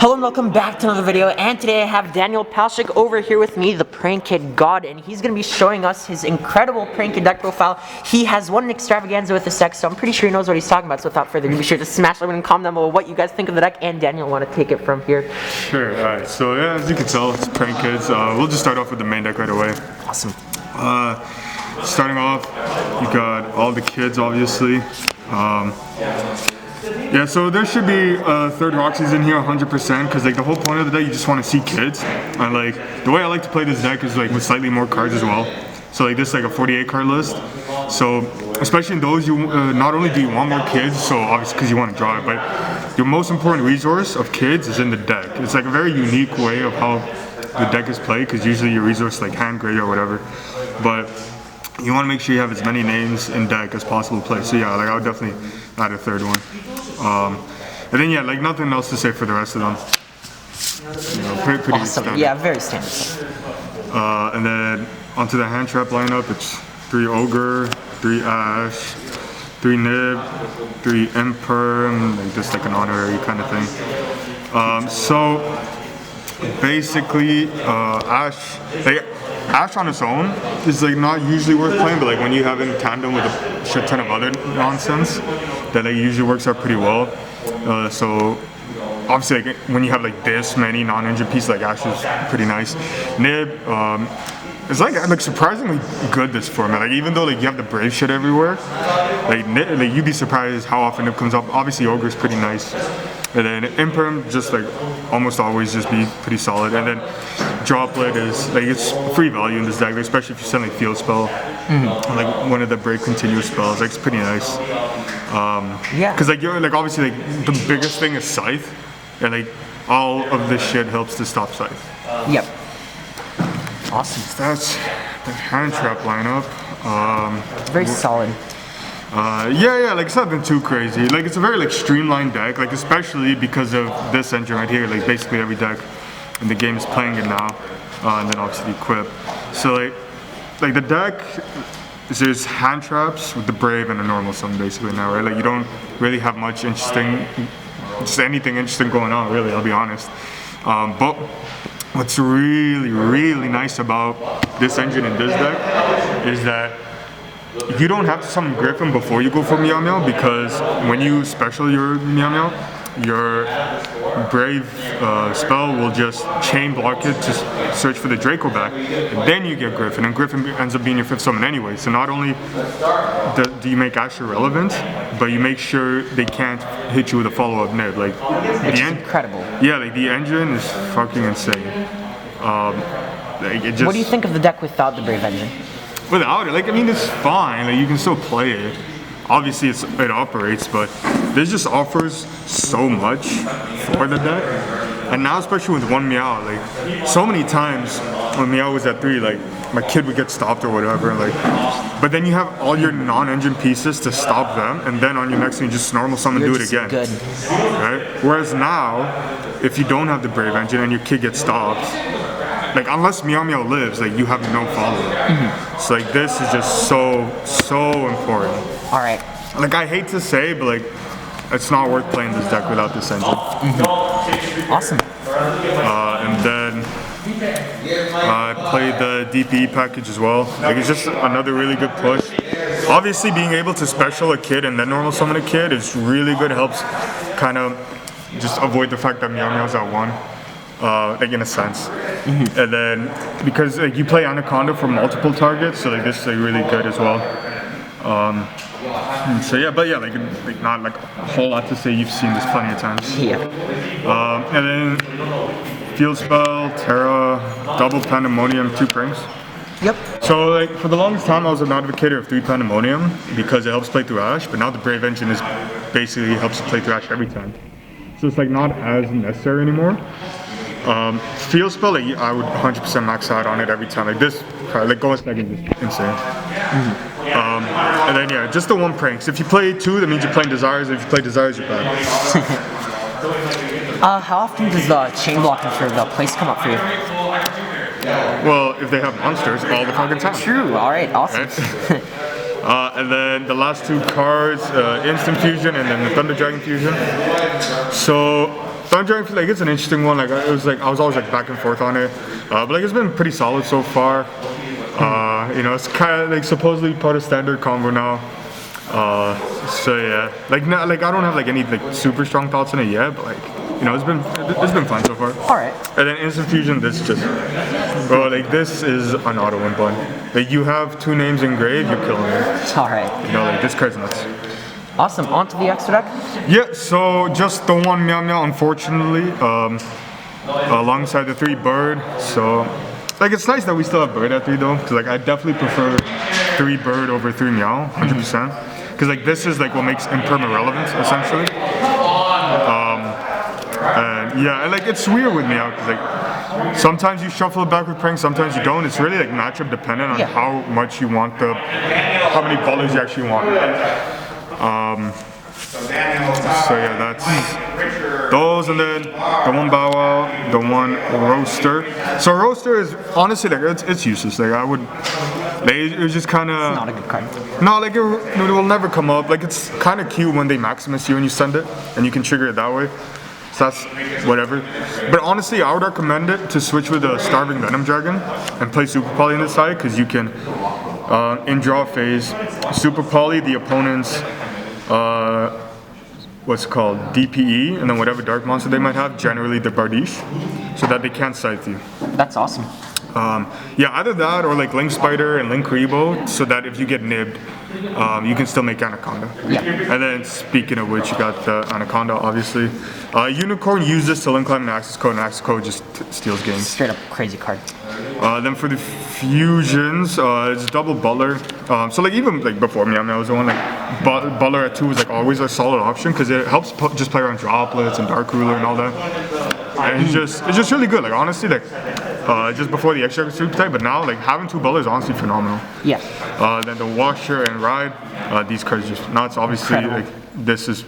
Hello and welcome back to another video, and today I have Daniel Palchik over here with me, the Prank Kid God, and he's going to be showing us his incredible Prank Kid deck profile. He has won an extravaganza with this deck, so I'm pretty sure he knows what he's talking about, so without further ado, be sure to smash like and comment down below what you guys think of the deck, and Daniel, want to take it from here. Sure, alright, so yeah, as you can tell, it's Prank Kids. We'll just start off with the main deck right away. Awesome. Starting off, you got all the kids, obviously. Yeah, so there should be third Roxy's in here 100% because like the whole point of the deck, you just want to see kids. And like the way I like to play this deck is like with slightly more cards as well. So like this is like a 48 card list. So especially in those, you not only do you want more kids, so obviously because you want to draw it, but your most important resource of kids is in the deck. It's like a very unique way of how the deck is played because usually your resource like hand grade or whatever. But you want to make sure you have as many names in deck as possible to play. So yeah, like I would definitely add a third one. And then yeah, like nothing else to say for the rest of them. You know, pretty Awesome. standard. Yeah, very standard. And then onto the hand trap lineup, it's 3 Ogre, 3 Ash, 3 Nib, 3 Imperm, like just like an honorary kind of thing. So basically, Ash on its own is like not usually worth playing, but like when you have it in tandem with a shit ton of other nonsense, that like usually works out pretty well. So obviously like, when you have like this many non-engine pieces, like Ash is pretty nice. Nib is like surprisingly good this format. Like even though like you have the brave shit everywhere, like you'd be surprised how often Nib comes up. Obviously Ogre is pretty nice. And then Imperm just like almost always just be pretty solid. And then Droplet is like it's free value in this deck, especially if you send like Field Spell, like one of the Brave Continuous spells. Like it's pretty nice. Yeah. Because like you're like obviously like the biggest thing is Scythe, and like all of this shit helps to stop Scythe. Yep. Awesome. So that's the hand trap lineup. Very solid. Yeah, like it's nothing too crazy. Like it's a very like streamlined deck, like especially because of this engine right here. Like basically every deck in the game is playing it now, and then obviously the equip. So like the deck is there's hand traps with the brave and a normal summon basically now, right? Like you don't really have much interesting, just anything interesting going on really. I'll be honest. But what's really nice about this engine in this deck is that you don't have to summon Griffin before you go for Meow Meow, because when you special your Meow Meow, your Brave spell will just chain block it to search for the Draco back, and then you get Griffin, and Griffin ends up being your 5th summon anyway. So not only do you make Ash irrelevant, but you make sure they can't hit you with a follow-up Nib. Like It's incredible. Yeah, like the engine is fucking insane. Like it just, What do you think of the deck without the Brave engine? Without it, like I mean, it's fine. Like you can still play it. Obviously, it operates, but this just offers so much for the deck. And now, especially with one Meow, like so many times when Meow was at 3, like my kid would get stopped or whatever. Like, but then you have all your non-engine pieces to stop them, and then on your next one, you just normal summon and do it again. Good. Right? Whereas now, if you don't have the Brave engine and your kid gets stopped, like unless Meow Meow lives, like you have no follow-up. So like this is just so important. All right. Like I hate to say, but like it's not worth playing this deck without this engine. Awesome. And then I played the DPE package as well. Like it's just another really good push. Obviously, being able to special a kid and then normal summon a kid is really good. Helps kind of just avoid the fact that Meow Meow's at 1. Like in a sense, and then because like you play Anaconda for multiple targets, so like this is like really good as well. So yeah, but yeah, like not like a whole lot to say. You've seen this plenty of times. Yeah. And then Field Spell, Terra, double Pandemonium, 2 Pranks. Yep. So like for the longest time, I was an advocate of 3 Pandemonium because it helps play through Ash, but now the Brave engine is basically helps you play through Ash every time. So it's like not as necessary anymore. Field Spell, like, I would 100% max out on it every time. Like this, like Ghost Deck is just insane. And then yeah, just the 1 Pranks. If you play 2, that means you're playing Desires. If you play Desires, you're bad. How often does the chain blocking for the place come up for you? Well, if they have monsters, all the fucking time. True. All right. Awesome. Right? And then the last 2 cards, Instant Fusion and then the Thunder Dragon Fusion. So Thunder Dragon, like it's an interesting one. Like it was like I was always like back and forth on it, but like it's been pretty solid so far. You know, it's kind of like supposedly part of standard combo now. So yeah, like I don't have like any like super strong thoughts on it yet, but like you know, it's been fun so far. All right. And then Instant Fusion, this just, bro, like this is an auto win button. Like you have 2 names engraved, you're killing me. All right. You know, like this card's nuts. Awesome. On to the extra deck. Yeah, so just the 1 Meow Meow, unfortunately, alongside the 3 Bird. So, like it's nice that we still have Bird at 3 though, because like I definitely prefer 3 Bird over 3 Meow, 100%. Because like this is like what makes impermanent relevant essentially. And yeah, and like it's weird with Meow because like sometimes you shuffle it back with Prank, sometimes you don't. It's really like matchup dependent on how much you want how many ballers you actually want. So yeah, that's those, and then the 1 Bow Wow, the 1 Roaster. So Roaster is honestly like it's useless. Like I would, like it's just kind of Not a good card. no, like it will never come up. Like it's kind of cute when they Maximus you and you send it, and you can trigger it that way. So that's whatever. But honestly, I would recommend it to switch with a Starving Venom Dragon and play Super Poly on the side because you can in draw phase Super Poly the opponent's what's called DPE, and then whatever dark monster they might have, generally the Bardiche, so that they can't scythe you. That's awesome. Yeah, either that or like Link Spider and Link Rebo, so that if you get nibbed, you can still make Anaconda. Yeah. And then speaking of which, you got the Anaconda, obviously. Unicorn uses to link climb an access code, and access code just steals games. Straight up crazy card. Then for the fusions, it's double Butler. So like even like before me, I mean, I was the one like Butler at 2 was like always a solid option because it helps just play around droplets and Dark Ruler and all that. And it's just really good. Like honestly, like just before the extra super type, but now like having 2 Butlers is honestly phenomenal. Yeah. Then the Washer and Ride, these cards just nuts. Obviously, Incredible. like this is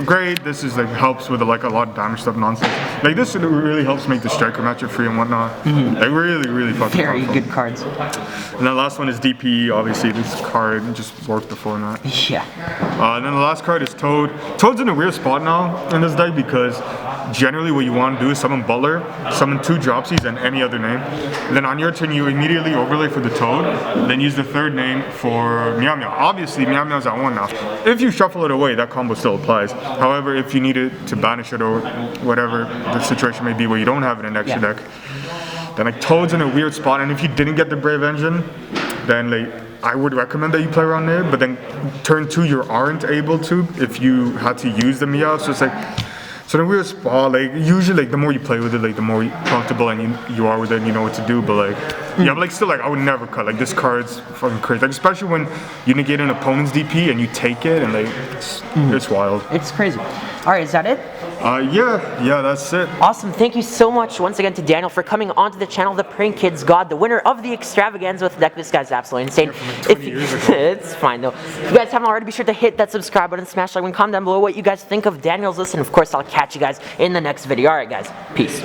great. This is like helps with like a lot of damage stuff nonsense. Like this really helps make the striker matchup free and whatnot. Like really fucking Very powerful. good cards. And then last one is DPE. Obviously, this card just worked the format. Yeah. And then the last card is Toad. Toad's in a weird spot now in this deck because generally what you want to do is summon Butler, summon 2 Dropsies and any other name. And then on your turn you immediately overlay for the Toad, then use the 3rd name for Meow Meow. Obviously Meow Meow's at 1 now. If you shuffle it away, that combo still applies. However, if you needed to banish it or whatever the situation may be where you don't have it in extra deck, then like Toad's in a weird spot, and if you didn't get the Brave Engine, then like I would recommend that you play around there, but then turn 2 you aren't able to if you had to use the Meow. So it's like so in a weird spot. Like usually like the more you play with it, like the more comfortable and you are with it and you know what to do, but like yeah, but like still like I would never cut. Like this card's fucking crazy. Like especially when you negate an opponent's DP and you take it, and like it's wild. It's crazy. All right, is that it? Yeah, that's it. Awesome. Thank you so much once again to Daniel for coming onto the channel, the Prank Kids God, the winner of the extravaganza with the deck. This guy's absolutely insane. It's fine though. If you guys haven't already, be sure to hit that subscribe button, smash like button, comment down below what you guys think of Daniel's list, and of course I'll catch you guys in the next video. All right, guys. Peace.